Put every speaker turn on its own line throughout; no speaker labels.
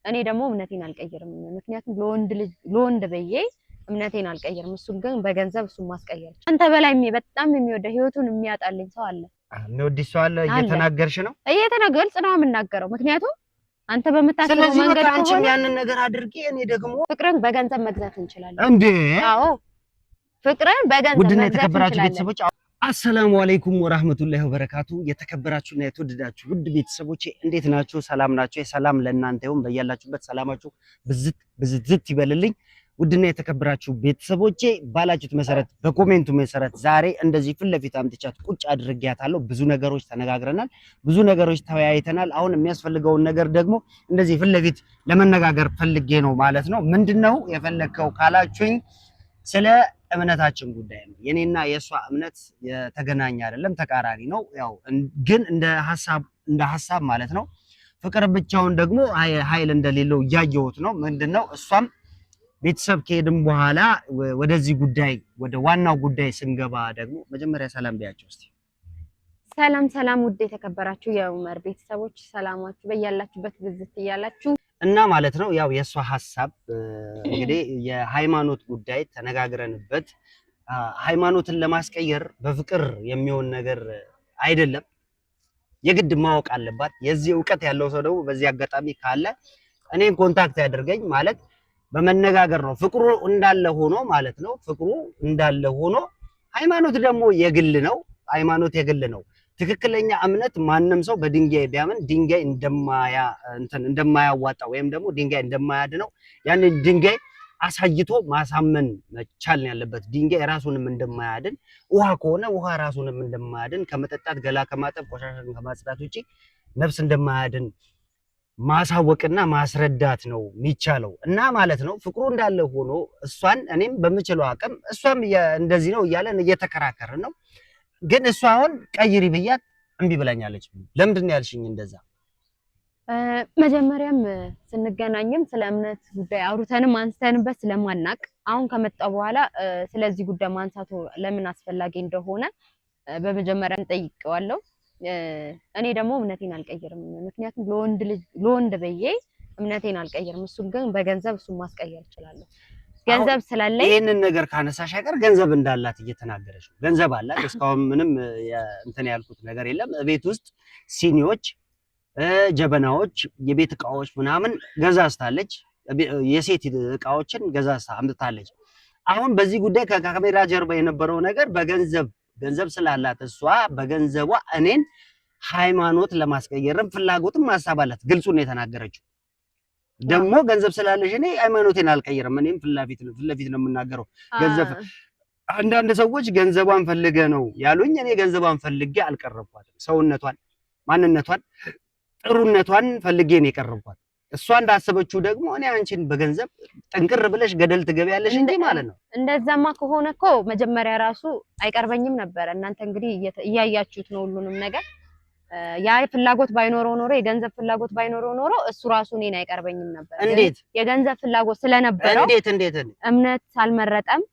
እኔ ደግሞ እምነቴን አልቀይርም። ምክንያቱም ለወንድ ብዬ እምነቴን አልቀይርም። እሱን ግን በገንዘብ እሱን ማስቀየር አንተ በላይ በጣም የሚወደ ህይወቱን የሚያጣልኝ ሰው አለ።
የሚወድሽ ሰው አለ። እየተናገርሽ ነው?
ግልጽ ነው የምናገረው። ምክንያቱም አንተ በመታሰበው መንገድ
ከሆነ ያንን ነገር አድርጌ እኔ ደግሞ
ፍቅርን በገንዘብ መግዛት እንችላለን
እንዴ?
አዎ ፍቅርን በገንዘብ
ውድና የተከበራችሁ ቤተሰቦች አሰላሙ አለይኩም ወራህመቱላሂ ወበረካቱ። የተከበራችሁና የተወደዳችሁ ውድ ቤተሰቦቼ እንዴት ናችሁ? ሰላም ናችሁ? ሰላም ለእናንተ ይሁን። በያላችሁበት ሰላማችሁ ብዝት ይበልልኝ። ውድና የተከበራችሁ ቤተሰቦቼ ባላችሁት መሰረት በኮሜንቱ መሰረት ዛሬ እንደዚህ ፊት ለፊት አምጥቻት ቁጭ አድርጌያታለሁ። ብዙ ነገሮች ተነጋግረናል፣ ብዙ ነገሮች ተወያይተናል። አሁን የሚያስፈልገውን ነገር ደግሞ እንደዚህ ፊት ለፊት ለመነጋገር ፈልጌ ነው ማለት ነው። ምንድነው የፈለከው ካላችሁኝ ስለ እምነታችን ጉዳይ ነው። የኔና የሷ እምነት የተገናኘ አይደለም፣ ተቃራኒ ነው። ያው ግን እንደ ሐሳብ ማለት ነው። ፍቅር ብቻውን ደግሞ ኃይል እንደሌለው እያየሁት ነው። ምንድነው እሷም ቤተሰብ ከሄድን በኋላ ወደዚህ ጉዳይ ወደ ዋናው ጉዳይ ስንገባ ደግሞ መጀመሪያ ሰላም ቢያቸው እስቲ።
ሰላም ውድ የተከበራችሁ የኡመር ቤተሰቦች ሰላማችሁ በያላችሁበት ብዝት ይያላችሁ
እና ማለት ነው። ያው የሷ ሐሳብ እንግዲህ የሃይማኖት ጉዳይ ተነጋግረንበት ሃይማኖትን ለማስቀየር በፍቅር የሚሆን ነገር አይደለም፣ የግድ ማወቅ አለባት። የዚህ ዕውቀት ያለው ሰው ደግሞ በዚህ አጋጣሚ ካለ እኔን ኮንታክት ያደርገኝ ማለት በመነጋገር ነው። ፍቅሩ እንዳለ ሆኖ ማለት ነው። ፍቅሩ እንዳለ ሆኖ ሃይማኖት ደግሞ የግል ነው። ሃይማኖት የግል ነው። ትክክለኛ እምነት ማንም ሰው በድንጋይ ቢያምን ድንጋይ እንደማያዋጣ ወይም ደግሞ ድንጋይ እንደማያድነው ያንን ድንጋይ አሳይቶ ማሳመን መቻል ያለበት። ድንጋይ ራሱንም እንደማያድን፣ ውሃ ከሆነ ውሃ ራሱንም እንደማያድን፣ ከመጠጣት ገላ ከማጠብ ቆሻሻን ከማጽዳት ውጪ ነፍስ እንደማያድን ማሳወቅና ማስረዳት ነው የሚቻለው። እና ማለት ነው ፍቅሩ እንዳለ ሆኖ እሷን እኔም በምችለው አቅም እሷም እንደዚህ ነው እያለን እየተከራከርን ነው። ግን እሷ አሁን ቀይሪ ብያት እምቢ ብላኛለች። ለምንድን ነው ያልሽኝ እንደዛ?
መጀመሪያም ስንገናኝም ስለ እምነት ጉዳይ አውርተንም አንስተንበት ስለማናቅ አሁን ከመጣ በኋላ ስለዚህ ጉዳይ ማንሳቱ ለምን አስፈላጊ እንደሆነ በመጀመሪያ እንጠይቀዋለሁ። እኔ ደግሞ እምነቴን አልቀይርም። ምክንያቱም ለወንድ ብዬ እምነቴን አልቀይርም። እሱን ግን በገንዘብ እሱን ማስቀየር እችላለሁ። ገንዘብ ስላለኝ
ይሄንን ነገር ካነሳሽ አይቀር ገንዘብ እንዳላት እየተናገረች ነው። ገንዘብ አላት። እስካሁን ምንም እንትን ያልኩት ነገር የለም። ቤት ውስጥ ሲኒዎች፣ ጀበናዎች፣ የቤት እቃዎች ምናምን ገዛዝታለች። የሴት እቃዎችን ገዛዝታ አምጥታለች። አሁን በዚህ ጉዳይ ከካሜራ ጀርባ የነበረው ነገር ገንዘብ ስላላት እሷ በገንዘቧ እኔን ሃይማኖት ለማስቀየርም ፍላጎትም ማሳብ አላት። ግልጹን ነው የተናገረችው። ደግሞ ገንዘብ ስላለሽ እኔ ሃይማኖቴን አልቀይርም። እኔም ፍላፊት ነው የምናገረው። ገንዘብ አንዳንድ ሰዎች ገንዘቧን ፈልገ ነው ያሉኝ። እኔ ገንዘቧን ፈልጌ አልቀረብኳትም። ሰውነቷን፣ ማንነቷን፣ ጥሩነቷን ፈልጌ ነው የቀረብኳት። እሷ እንዳሰበችው ደግሞ እኔ አንቺን በገንዘብ ጠንቅር ብለሽ ገደል ትገቢያለሽ እንጂ ማለት ነው።
እንደዛማ ከሆነ እኮ መጀመሪያ ራሱ አይቀርበኝም ነበር። እናንተ እንግዲህ እያያችሁት ነው ሁሉንም ነገር። ያ ፍላጎት ባይኖረው ኖሮ የገንዘብ ፍላጎት ባይኖረው ኖሮ እሱ ራሱ እኔን አይቀርበኝም ነበር።
እንዴት?
የገንዘብ ፍላጎት ስለነበረው
እንዴት
እምነት አልመረጠም፣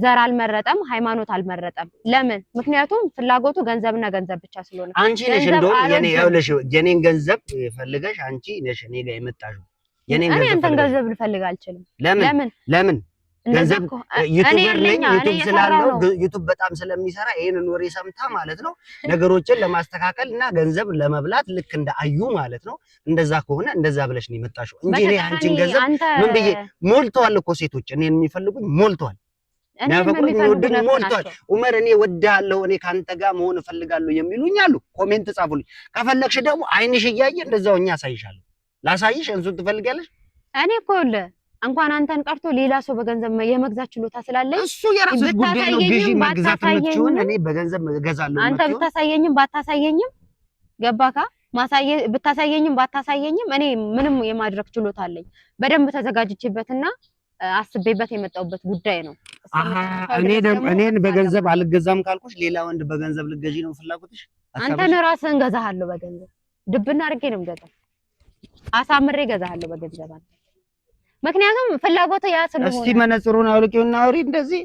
ዘር አልመረጠም፣ ሃይማኖት አልመረጠም። ለምን? ምክንያቱም ፍላጎቱ ገንዘብና ገንዘብ ብቻ ስለሆነ።
አንቺ ነሽ እንደውም የኔን ገንዘብ ፈልገሽ አንቺ ነሽ እኔ ጋር የመጣሽው።
የኔን ገንዘብ አንተን ገንዘብ ልፈልግ አልችልም።
ለምን? ገንዘብ ዩቲዩበር ነኝ። ዩቲዩብ ስላለው ዩቲዩብ በጣም ስለሚሰራ ይሄንን ወሬ ሰምታ ማለት ነው ነገሮችን ለማስተካከል እና ገንዘብ ለመብላት ልክ እንደ አዩ ማለት ነው። እንደዛ ከሆነ እንደዛ ብለሽ ነው የመጣሽው እንጂ እኔ አንቺን ገንዘብ ምን ብዬ ሞልተዋል እኮ ሴቶች እኔን የሚፈልጉኝ ሞልተዋል። ያፈቅሩኝ ወድኝ ሞልቷል። ኡመር እኔ ወድሃለሁ፣ እኔ ካንተ ጋር መሆን እፈልጋለሁ የሚሉኝ አሉ። ኮሜንት ጻፉልኝ። ከፈለግሽ ደግሞ አይንሽ እያየ እንደዛው እኛ አሳይሻለሁ። ላሳይሽ እንሱን ትፈልጊያለሽ?
እኔ እኮ እንኳን አንተን ቀርቶ ሌላ ሰው በገንዘብ የመግዛት ችሎታ ስላለኝ
እሱ የራስሽ ጉዳይ ነው። ግዢ መግዛት የምትችይውን እኔ በገንዘብ እገዛለሁ።
አንተ ብታሳየኝም ባታሳየኝም ገባካ? ብታሳየኝም ባታሳየኝም እኔ ምንም የማድረግ ችሎታ አለኝ። በደንብ ተዘጋጅቼበትና አስቤበት የመጣሁበት ጉዳይ ነው።
እኔን በገንዘብ አልገዛም ካልኩሽ ሌላ ወንድ በገንዘብ ልገዢ ነው ፍላጎትሽ?
አንተን ራስህን ገዛሃለሁ በገንዘብ ድብና አድርጌ ነው የምገዛው። አሳምሬ ገዛሃለሁ በገንዘብ። ምክንያቱም ፍላጎት ያ ስለሆነ።
እስቲ መነጽሩን አውልቂውና አውሪ። እንደዚህ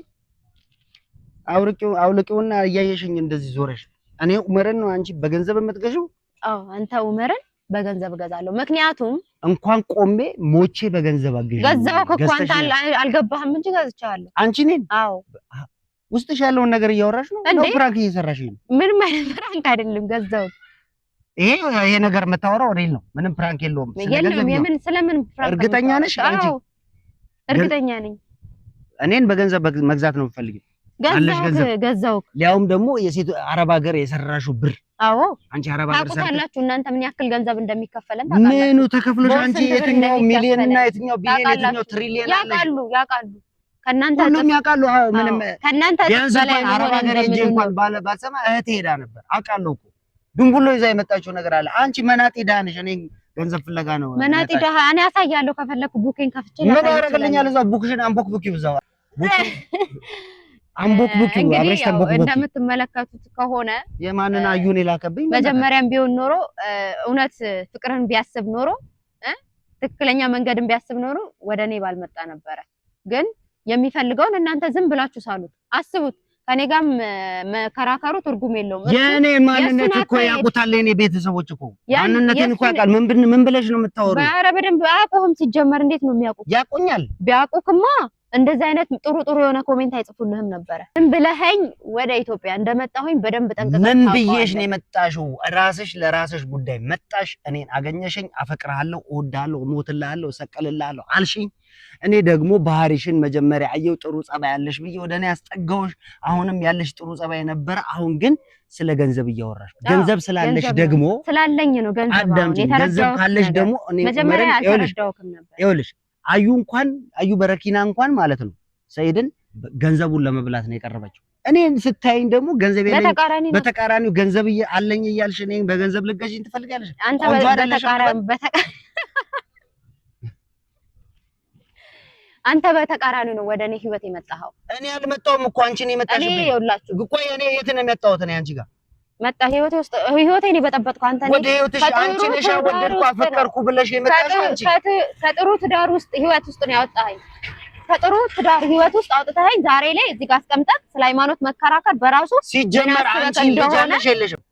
አውልቂውና እያየሽኝ እንደዚህ ዞረሽ እኔ ኡመርን ነው አንቺ በገንዘብ የምትገዢው?
አዎ አንተ ኡመርን በገንዘብ እገዛለሁ። ምክንያቱም
እንኳን ቆሜ ሞቼ በገንዘብ አግዥ
ገዛው እኮ አንተ አልገባህም እንጂ ገዝቻለሁ።
አንቺ ነኝ?
አዎ።
ውስጥሽ ያለውን ነገር እያወራሽ ነው? ፕራንክ እየሰራሽ ነው?
ምንም አይነት ፕራንክ አይደለም ገዛው።
ይሄ ነገር የምታወራው ሪል ነው። ምንም ፕራንክ የለውም።
ስለምን ፕራንክ?
እርግጠኛ ነሽ አንቺ?
እርግጠኛ ነኝ።
እኔን በገንዘብ መግዛት ነው የምፈልጊው?
ገዛው።
ሊያውም ደግሞ የሴት አረብ ሀገር የሰራሽው ብር።
አዎ።
አንቺ አረብ ሀገር
ታውቃላችሁ እናንተ ምን ያክል ገንዘብ እንደሚከፈለን ታውቃላችሁ?
ምኑ ተከፍሎሽ አንቺ? የትኛው ሚሊዮን እና የትኛው ቢሊዮን የትኛው ትሪሊዮን አለ?
ያውቃሉ። ከእናንተ
ሁሉም ያውቃሉ። ምንም
ከእናንተ
በላይ አረብ ሀገር ሄጄ እንኳን ባልሰማ እህቴ ሄዳ ነበር። አውቃለሁ እኮ ድንቡሎ ይዛ የመጣችው ነገር አለ። አንቺ መናጤ ድሃ ነሽ። እኔ ገንዘብ ፍለጋ ነው
መናጤ ድሃ። እኔ አሳያለሁ ከፈለኩ ቡኬን ከፍቼ
ምን ያደርግልኛል? እዛው ቡክሽን አንቦክ ቡክ ይብዛው አንቦክ ቡክ አብረሽ ተንቦክ ቡክ።
እንደምትመለከቱት ከሆነ
የማንን አዩን የላከብኝ
መጀመሪያም ቢሆን ኖሮ እውነት ፍቅርን ቢያስብ ኖሮ ትክክለኛ መንገድን ቢያስብ ኖሮ ወደኔ ባልመጣ ነበረ። ግን የሚፈልገውን እናንተ ዝም ብላችሁ ሳሉት። አስቡት። ከኔ ጋርም መከራከሩ ትርጉም የለውም።
የኔ ማንነት እኮ ያውቁታል። የኔ ቤተሰቦች እኮ ማንነቴን እኮ ያውቃል። ምን ብለሽ ነው የምታወሪው? ኧረ
በደንብ አያውቁህም። ሲጀመር እንዴት ነው የሚያውቁት?
ያውቁኛል።
ቢያውቁክማ እንደዚህ አይነት ጥሩ የሆነ ኮሜንት አይጽፉልህም ነበረ። ምን ብለኸኝ ወደ ኢትዮጵያ እንደመጣሁኝ በደንብ ጠንቅቀህ
ምን ብዬሽ ነው የመጣሽው? ራስሽ ለራስሽ ጉዳይ መጣሽ። እኔን አገኘሽኝ። አፈቅርሃለሁ፣ እወድሃለሁ፣ እሞትልሃለሁ፣ እሰቀልልሃለሁ አልሽኝ። እኔ ደግሞ ባህሪሽን መጀመሪያ አየው። ጥሩ ጸባይ ያለሽ ብዬ ወደ እኔ ያስጠጋውሽ። አሁንም ያለሽ ጥሩ ጸባይ ነበረ። አሁን ግን ስለ ገንዘብ እያወራሽ ገንዘብ ስላለሽ ደግሞ
ስላለኝ ነው ገንዘብ።
ገንዘብ ካለሽ ደግሞ እኔ
መጀመሪያ አልተረዳሁም ነበር።
ይኸውልሽ አዩ በረኪና እንኳን ማለት ነው ሰይድን ገንዘቡን ለመብላት ነው የቀረበችው። እኔን ስታይኝ ደግሞ ገንዘብ የለኝ በተቃራኒው ገንዘብ አለኝ እያልሽ እኔን በገንዘብ ልገዢኝ ትፈልጋለሽ?
አንተ በተቃራኒው ነው ወደ እኔ ህይወት የመጣኸው።
እኔ አልመጣሁም እኮ አንቺ ነሽ የመጣሽው።
እኔ ይኸውላችሁ
ቆይ እኔ የት ነው የመጣሁት? እኔ አንቺ ጋር
መጣ ህይወቴ ውስጥ ህይወቴን የበጠበጥከው አንተ ነህ።
ወደ ህይወትሽ አንቺ ነሽ ወደድኩ አፈቀርኩ ብለሽ የመጣሽው አንቺ።
ከጥሩ ትዳር ውስጥ ህይወት ውስጥ ነው ያወጣኸኝ። ከጥሩ ትዳር ህይወት ውስጥ አውጥተኸኝ ዛሬ ላይ እዚህ ጋር አስቀምጠህ ስለ ሃይማኖት መከራከር በራሱ
ሲጀመር አንቺ ልጅ አለሽ የለሽም?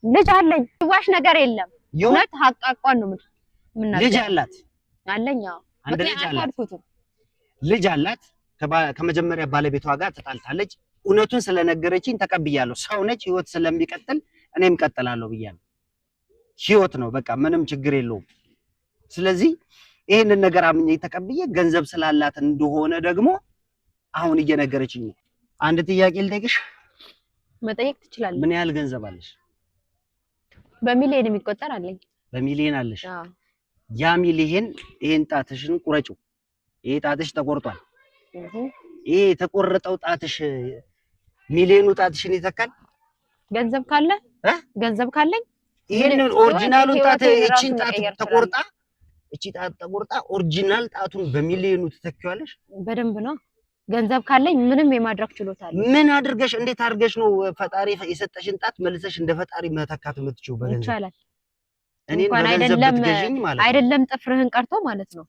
ልጅ አለኝ። ዋሽ ነገር የለም። እውነት ሀቃቋን ነው ምን
ልጅ አላት
አለኝ። አዎ
አንድ ልጅ አላት። ከመጀመሪያ ባለቤቷ ጋር ተጣልታለች። እውነቱን ስለነገረችኝ ተቀብያለሁ። ሰው ነች፣ ህይወት ስለሚቀጥል እኔም ቀጥላለሁ ብያለሁ። ህይወት ነው በቃ ምንም ችግር የለውም። ስለዚህ ይሄንን ነገር አምኜ ተቀብዬ ገንዘብ ስላላት እንደሆነ ደግሞ አሁን እየነገረችኝ ነው። አንድ ጥያቄ ልጠይቅሽ።
መጠየቅ ትችላለህ።
ምን ያህል ገንዘብ አለሽ?
በሚሊዮን የሚቆጠር አለኝ።
በሚሊዮን አለሽ? ያ ሚሊዮን ይሄን ጣትሽን ቁረጪው። ይሄ ጣትሽ ተቆርጧል። ይሄ የተቆረጠው ጣትሽ ሚሊዮኑ ጣትሽን ይተካል?
ገንዘብ ካለ ገንዘብ ካለኝ
ይሄን ኦሪጂናሉን ጣት እቺን ጣት ተቆርጣ ኦሪጂናል ጣቱን በሚሊዮኑ ትተኪዋለሽ? በደንብ ነው።
ገንዘብ ካለኝ ምንም የማድረግ ችሎታ አለ።
ምን አድርገሽ እንዴት አድርገሽ ነው ፈጣሪ የሰጠሽን ጣት መልሰሽ እንደ ፈጣሪ መተካት የምትችይው? በገንዘብ ይቻላል። እኔን በገንዘብ ብትገዢኝ ማለት
አይደለም ጥፍርህን ቀርቶ ማለት ነው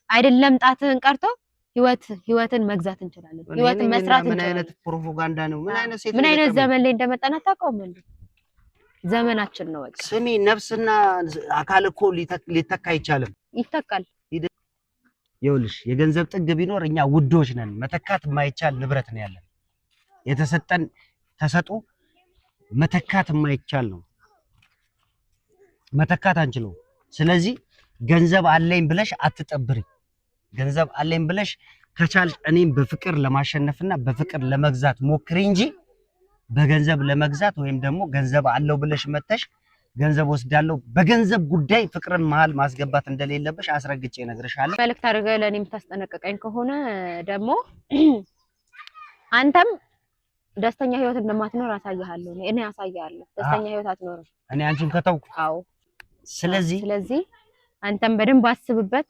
አይደለም ጣትህን ቀርቶ ህይወትን መግዛት እንችላለን። ህይወትን መስራት እንችላለን።
ምን አይነት ፕሮፓጋንዳ ነው? ምን አይነት ሴት
ምን አይነት ዘመን ላይ እንደመጣን አታውቀውም እንዴ? ዘመናችን ነው በቃ።
ስሚ ነፍስና አካል እኮ ሊተካ አይቻልም።
ይተካል።
ይኸውልሽ የገንዘብ ጥግ ቢኖር እኛ ውዶች ነን። መተካት የማይቻል ንብረት ነው ያለን። የተሰጠን ተሰጦ መተካት የማይቻል ነው። መተካት አንችለው። ስለዚህ ገንዘብ አለኝ ብለሽ አትጠብሪ። ገንዘብ አለኝ ብለሽ ከቻል እኔም በፍቅር ለማሸነፍና በፍቅር ለመግዛት ሞክሪ እንጂ በገንዘብ ለመግዛት ወይም ደግሞ ገንዘብ አለው ብለሽ መተሽ ገንዘብ ወስዳለሁ በገንዘብ ጉዳይ ፍቅርን መሃል ማስገባት እንደሌለብሽ አስረግጬ እነግርሻለሁ።
መልእክት አድርገህ ለኔ የምታስጠነቅቀኝ ከሆነ ደግሞ አንተም ደስተኛ ህይወት እንደማትኖር አሳያለሁ። እኔ አሳያለሁ። ደስተኛ ህይወት አትኖርም።
እኔ አንቺን ከተውኩ።
አዎ።
ስለዚህ
አንተም በደንብ አስብበት።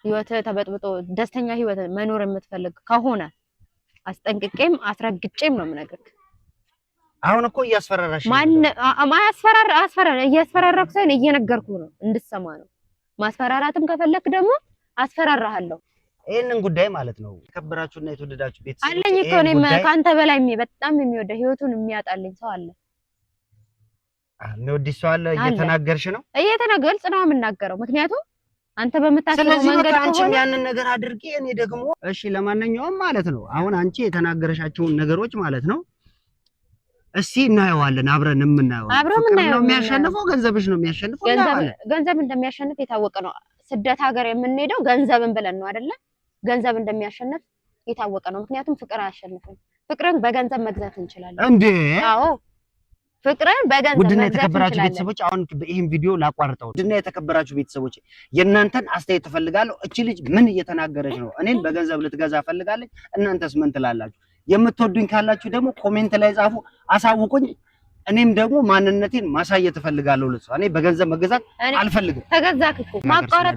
ህይወት ተበጥብጦ ደስተኛ ህይወት መኖር የምትፈልግ ከሆነ አስጠንቅቄም አስረግጬም ነው የምነግርህ።
አሁን እኮ እያስፈራራሽ
እያስፈራራኩ ሳይሆን እየነገርኩህ ነው እንድትሰማ ነው። ማስፈራራትም ከፈለክ ደግሞ አስፈራራሃለሁ።
ይሄንን ጉዳይ ማለት ነው። ከበራችሁና የተወደዳችሁ ቤተሰቦች
አለኝ እኮ እኔ ካንተ በላይ በጣም የሚወደው ህይወቱን የሚያጣልኝ ሰው አለ።
የሚወድሽ ሰው አለ። እየተናገርሽ ነው?
እየተናገርኩ ነው የምናገረው። ምክንያቱም አንተ በመታሰበው መንገድ
ስለዚህ አንቺም
ከሆነ
ያንን ነገር አድርጌ እኔ ደግሞ እሺ ለማንኛውም ማለት ነው አሁን አንቺ የተናገረሻቸውን ነገሮች ማለት ነው እስቲ እናየዋለን አብረን የምናየው ፍቅር ነው የሚያሸንፈው ገንዘብሽ ነው የሚያሸንፈው
ገንዘብ እንደሚያሸንፍ የታወቀ ነው ስደት ሀገር የምንሄደው ገንዘብን ብለን ነው አይደለ ገንዘብ እንደሚያሸንፍ የታወቀ ነው ምክንያቱም ፍቅር አያሸንፍም ፍቅርን በገንዘብ መግዛት እንችላለን
እንዴ
አዎ ፍቅርን በገንዘብ
ውድና የተከበራችሁ ቤተሰቦች አሁን ይሄን ቪዲዮ ላቋርጠው ውድና የተከበራችሁ ቤተሰቦች የእናንተን አስተያየት ፈልጋለሁ እቺ ልጅ ምን እየተናገረች ነው እኔን በገንዘብ ልትገዛ ፈልጋለች እናንተስ ምን ትላላችሁ የምትወዱኝ ካላችሁ ደግሞ ኮሜንት ላይ ጻፉ አሳውቁኝ እኔም ደግሞ ማንነቴን ማሳየት ፈልጋለሁ ለሷ እኔ በገንዘብ መገዛት አልፈልግም ተገዛክ እኮ ማቋረጥ